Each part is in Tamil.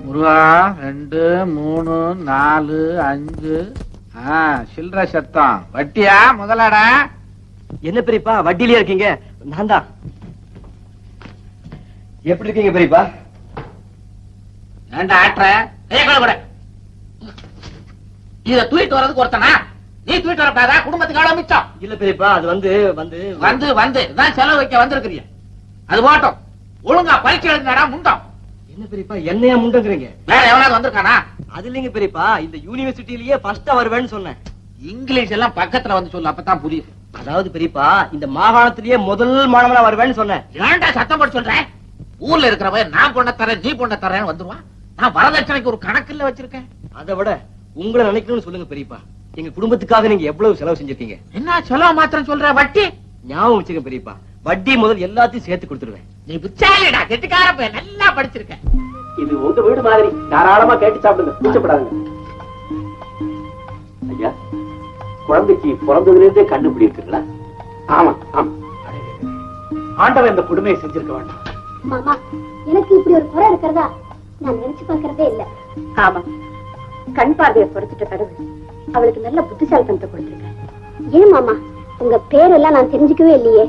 முருகா 2 3 4 5 சில்லற சத்தம். வட்டியா முதலாடா? என்ன பெரியப்பா வட்டியிலே இருக்கீங்க? நான் தான். எப்படி இருக்கீங்க பெரியப்பா? ஏண்டா ஆட்ற? கூட இத தூக்கிட்டு வர்றதுக்கு ஒருத்தனா? நீ தூக்கிட்டு வரப்படாதா? குடும்பத்துக்கு எவ்வளவு மிச்சம்? இல்ல பெரியப்பா, அது வந்து வந்து வந்து வந்து தான் செலவு வைக்க வந்திருக்கிறீங்க. அது போட்டோம். ஒழுங்கா பரீட்சை எழுதுனாடா முண்டம். என்ன பெரியப்பா என்னையா முண்டங்கிறீங்க? வேற எவனாவது வந்திருக்கானா? அது இல்லைங்க பெரியப்பா, இந்த யூனிவர்சிட்டிலேயே ஃபர்ஸ்டா வருவேன்னு சொன்னேன். இங்கிலீஷ் எல்லாம் பக்கத்துல வந்து சொல்லு, அப்பதான் புரியும். அதாவது பெரியப்பா, இந்த மாகாணத்திலேயே முதல் மாணவனா வருவேன்னு சொன்னேன். ஏன்டா சத்தம் போட்டு சொல்றேன்? ஊர்ல இருக்கிறவன் நான் பொண்ண தரேன் நீ பொண்ண தரேன்னு வந்துருவான். நான் வரதட்சணைக்கு ஒரு கணக்குல வச்சிருக்கேன். அதை விட உங்களை நினைக்கணும்னு சொல்லுங்க பெரியப்பா. எங்க குடும்பத்துக்காக நீங்க எவ்வளவு செலவு செஞ்சிருக்கீங்க? என்ன செலவு மாத்திரம் சொல்ற? வட்டி ஞாபகம் வச்சுக்க பெரியப்பா, வட்டி முதல் எல்லாத்தையும் சேர்த்து கொடுத்துருவேன். நீ புச்சாலிடா, கெட்டிக்கார போய் நல்லா படிச்சிருக்க. இது உங்க வீடு மாதிரி, தாராளமா கேட்டு சாப்பிடுங்க, கூச்சப்படாதுங்க. ஐயா, குழந்தைக்கு பிறந்ததுல இருந்தே கண்டுபிடி இருக்குங்களா? ஆமா ஆமா, ஆண்டவன் இந்த கொடுமையை செஞ்சிருக்க வேண்டாம். மாமா, எனக்கு இப்படி ஒரு குறை இருக்கிறதா நான் நினைச்சு பார்க்கறதே இல்ல. ஆமா, கண் பார்வையை பொறுத்துட்ட கடவுள் அவளுக்கு நல்ல புத்திசாலித்தனத்தை கொடுத்திருக்க. ஏன் மாமா, உங்க பேரெல்லாம் நான் தெரிஞ்சுக்கவே இல்லையே.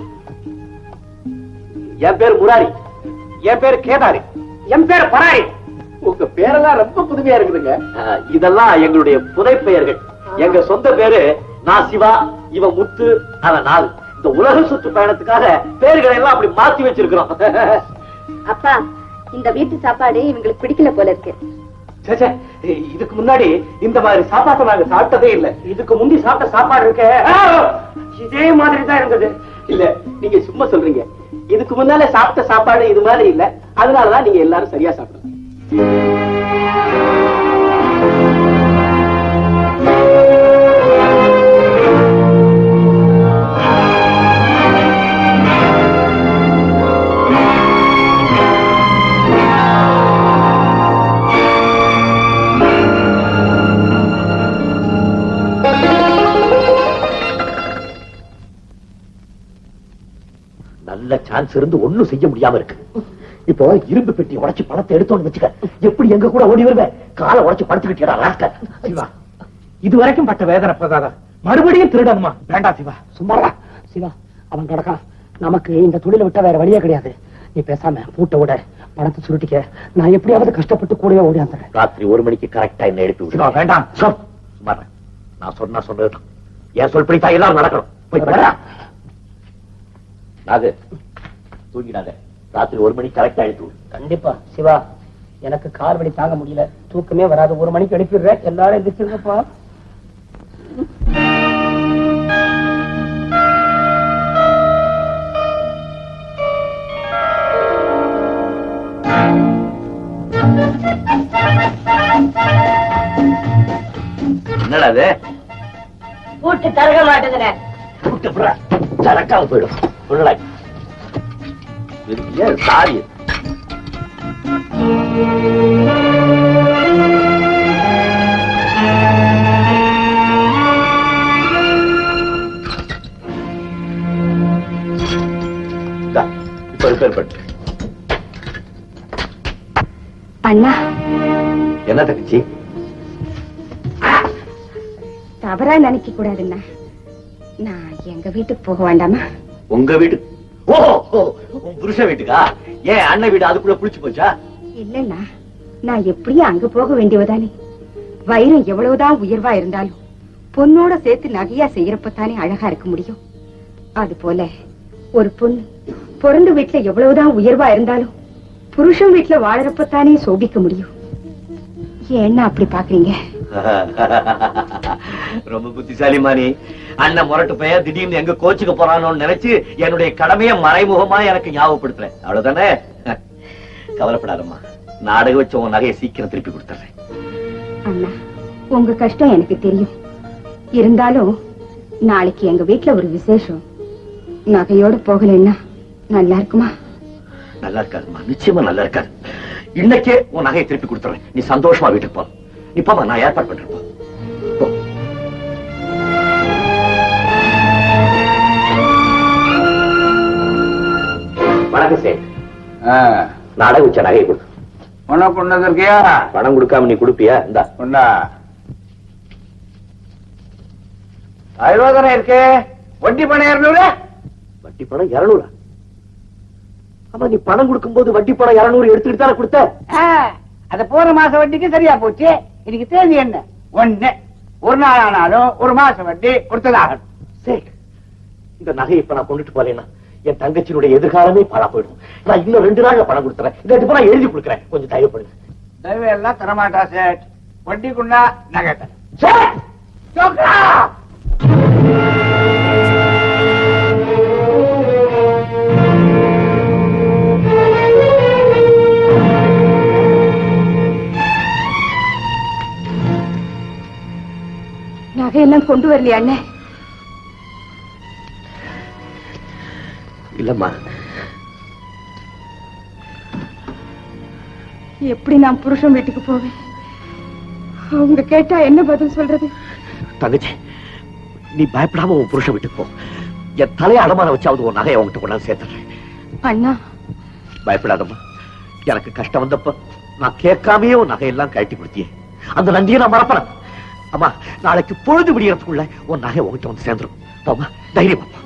என் பேர் முராரி, என் பேர் கேதாரி, என் பேர் பராரி. உங்க பேரெல்லாம் ரொம்ப புதுமையா இருக்குதுங்க. இதெல்லாம் எங்களுடைய புதை பெயர்கள். எங்க சொந்த பேரு நான் சிவா, இவன் முத்து, அவன் நாலு. இந்த உலக சுற்று பயணத்துக்காக பேர்களை எல்லாம் அப்படி மாத்தி வச்சிருக்கிறோம். அப்பா, இந்த வீட்டு சாப்பாடு இவங்களுக்கு பிடிக்கல போல இருக்கு. இதுக்கு முன்னாடி இந்த மாதிரி சாப்பாட்டை நாங்க சாப்பிட்டதே இல்ல. இதுக்கு முந்தி சாப்பிட்ட சாப்பாடு இருக்க இதே மாதிரி தான் இருந்தது. இல்ல, நீங்க சும்மா சொல்றீங்க. இதுக்கு முன்னால சாப்பிட்ட சாப்பாடு இது மாதிரி இல்ல, அதனாலதான் நீங்க எல்லாரும் சரியா சாப்பிடுறீங்க. நல்ல சான்ஸ் இருந்து ஒண்ணும் செய்ய முடியாம இருக்கு. இப்போ இரும்பு பெட்டி உடைச்சு பணத்தை எடுத்தோன்னு வச்சுக்க, எப்படி எங்க கூட ஓடி வருவேன்? காலை உடைச்சு படுத்துக்கிட்டா. இது வரைக்கும் பட்ட வேதனை போதாதா? மறுபடியும் திருடணுமா? வேண்டாம் சிவா, சும்மாடா. சிவா, அவன் கிடக்கான். நமக்கு இந்த தொழிலை விட்டா வேற வழியே கிடையாது. நீ பேசாம பூட்ட விட, பணத்தை சுருட்டிக்க. நான் எப்படியாவது கஷ்டப்பட்டு கூடவே ஓடியாந்துறேன். ராத்திரி 1 மணிக்கு கரெக்டா என்ன எழுப்பி விடு. வேண்டாம், சும்மா நான் சொன்னதுதான். என் சொல் பிடித்தா எல்லாம் நடக்கணும். போய் அது தூங்கிடாத. ராத்திரி 1 மணிக்கு கரெக்டா எழுப்பி விடு. கண்டிப்பா சிவா, எனக்கு கால் வலி தாங்க முடியல, தூக்கமே வராது. 1 மணிக்கு எழுப்பிடுறேன். எல்லாரும் எந்திரிச்சிருங்கப்பா. என்னடா அது? கூட்டு தரக மாட்டேங்கிறேன். கூட்டு புறா சரக்காக போயிடும். சாரி, இப்ப ரிப்பேர் பண்ணு. அண்ணா, என்ன தங்கச்சி? தவறா நினைக்க கூடாதுண்ணா. நான் எங்க வீட்டுக்கு போக வேண்டாமா? உங்க வீடு? ஓ, உன் புருஷ வீட்டுக்கா? ஏன் அண்ணன் வீடு அதுக்குள்ள புடிச்சு போச்சா? இல்லண்ணா, நான் எப்படியும் அங்க போக வேண்டியவதானே. வைரம் எவ்வளவுதான் உயர்வா இருந்தாலும் பொண்ணோட சேர்த்து நகையா செய்யறப்பத்தானே அழகா இருக்க முடியும். அது போல ஒரு பொண்ணு பிறந்த வீட்டுல எவ்வளவுதான் உயர்வா இருந்தாலும் புருஷன் வீட்டுல வாழறப்பத்தானே சோபிக்க முடியும். ஏன்னா அப்படி பாக்குறீங்க? ரொம்ப புத்திசாலிமா நீ. அண்ணன் முரட்டு பையன் திடீர்னு எங்க கோச்சுக்க போறானோன்னு நினைச்சு என்னுடைய கடமையை மறைமுகமா எனக்கு ஞாபகப்படுத்துறேன். அவ்வளவுதானே? கவலைப்படாதம்மா, நாடக வச்ச உன் நகையை சீக்கிரம் திருப்பி கொடுத்துறேன். அண்ணா, உங்க கஷ்டம் எனக்கு தெரியும். இருந்தாலும் நாளைக்கு எங்க வீட்டுல ஒரு விசேஷம். நகையோட போகலன்னா நல்லா இருக்குமா? நல்லா இருக்காதுமா, நிச்சயமா நல்லா இருக்காது. இன்னைக்கே உன் நகையை திருப்பி கொடுத்துறேன். நீ சந்தோஷமா வீட்டுக்கு போ. நீ போமா, நான் ஏற்பாடு பண்றேன். வணக்கம் சேட். நாடக வச்ச நகையை கொடுத்து பணம் கொண்டு இருக்கியா? பணம் கொடுக்காம நீ கொடுப்பியா? இந்தா கொண்டா. 1000 தானே இருக்கு. வட்டி பணம் 200. வட்டி பணம் 200. ஆமா, நீ பணம் கொடுக்கும் போது வட்டி பணம் 200 எடுத்துக்கிட்டு தானே கொடுத்த. அது போற மாச வட்டிக்கு சரியா போச்சு. இன்னைக்கு தேதி என்ன? 1. ஒரு நாள் ஆனாலும் ஒரு மாசம் வட்டி கொடுத்ததாகணும். சரி, இந்த நகையை இப்ப நான் கொண்டுட்டு போறேன்னா என் தங்கச்சியினுடைய எதிர்காலமே பாழா போயிடும். நான் இன்னும் 2 நாள்ல பணம் கொடுத்துறேன். இதை இப்ப நான் எழுதி கொடுக்குறேன். கொஞ்சம் தயவுப்படுங்க. தயவு எல்லாம் தரமாட்டா சேட். வட்டிக்குண்டா நகை தர. சேட்! சோக்கா! நகையெல்லாம் கொண்டு வரலையா அண்ணே? இல்லம்மா, எப்படி நான் புருஷன் வீட்டுக்கு போவேன்? அவங்க கேட்டா என்ன பதில் சொல்றது? தங்கச்சி, நீ பயப்படாம உன் புருஷன் வீட்டுக்கு போ. என் தலையை அடமான வச்சாவது உன் நகையை உங்ககிட்ட கொண்டாந்து சேர்த்துறேன். அண்ணா, பயப்படாதம்மா. எனக்கு கஷ்டம் வந்தப்ப நான் கேட்காமயே உன் நகையெல்லாம் கழட்டி கொடுத்தியே. அந்த நன்றியை நான் மறப்பேன். அம்மா, நாளைக்கு பொழுது விடியறதுக்குள்ள உன் நகை உங்ககிட்ட வந்து சேர்ந்துரும். போமா, தைரியமா போ.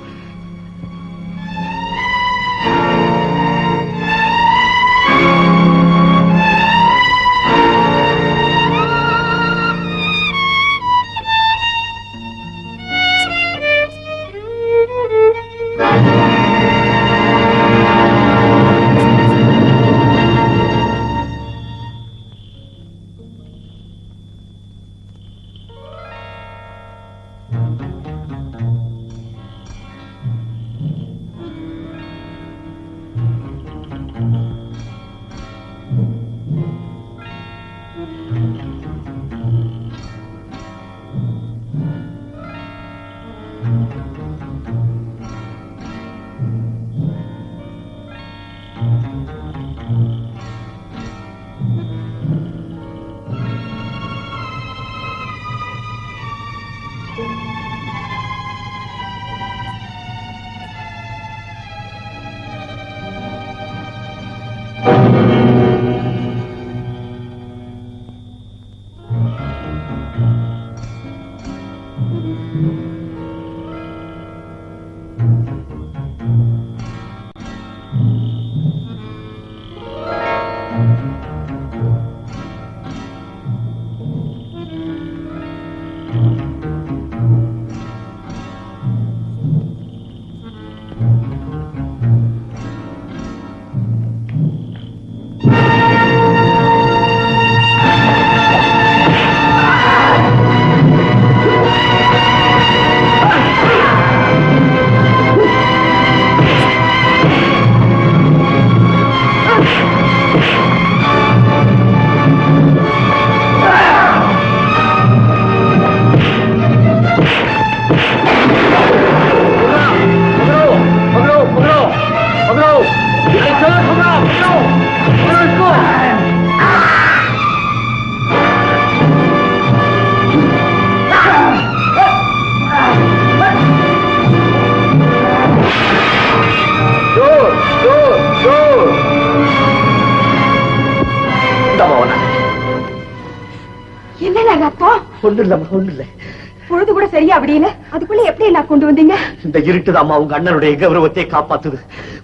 பொழுது கூட சரியா அப்படியில அதுக்குள்ள எப்படி எல்லாம் கொண்டு வந்தீங்க? இந்த இருட்டுதாம்மா உங்க அண்ணனுடைய கௌரவத்தை காப்பாத்துது.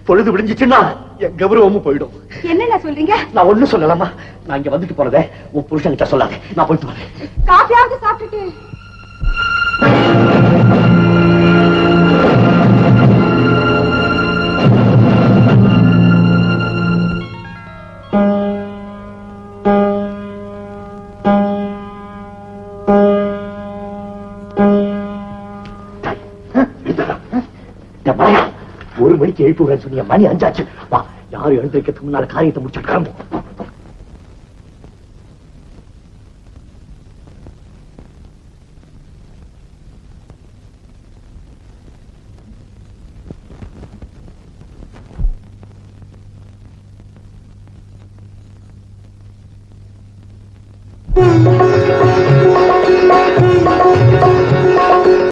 பொழுது விடிஞ்சிச்சுன்னா என் கௌரவமும் போயிடும். என்ன சொல்றீங்க? நான் ஒண்ணும் சொல்லலாமா. நான் இங்க வந்துட்டு போறதே உன் புருஷன் கிட்ட சொல்லாத. நான் போயிட்டு வரேன். காஃபியாவது சாப்பிட்டுட்டு. ஒரு மணிக்கு எழுப்பி விட சொன்னீங்க. மணி 5 ஆச்சு. வா, யாரும் எழுந்திருக்கிறதுக்கு முன்னால காரியத்தை முடிச்சுட்டு கிளம்பும்.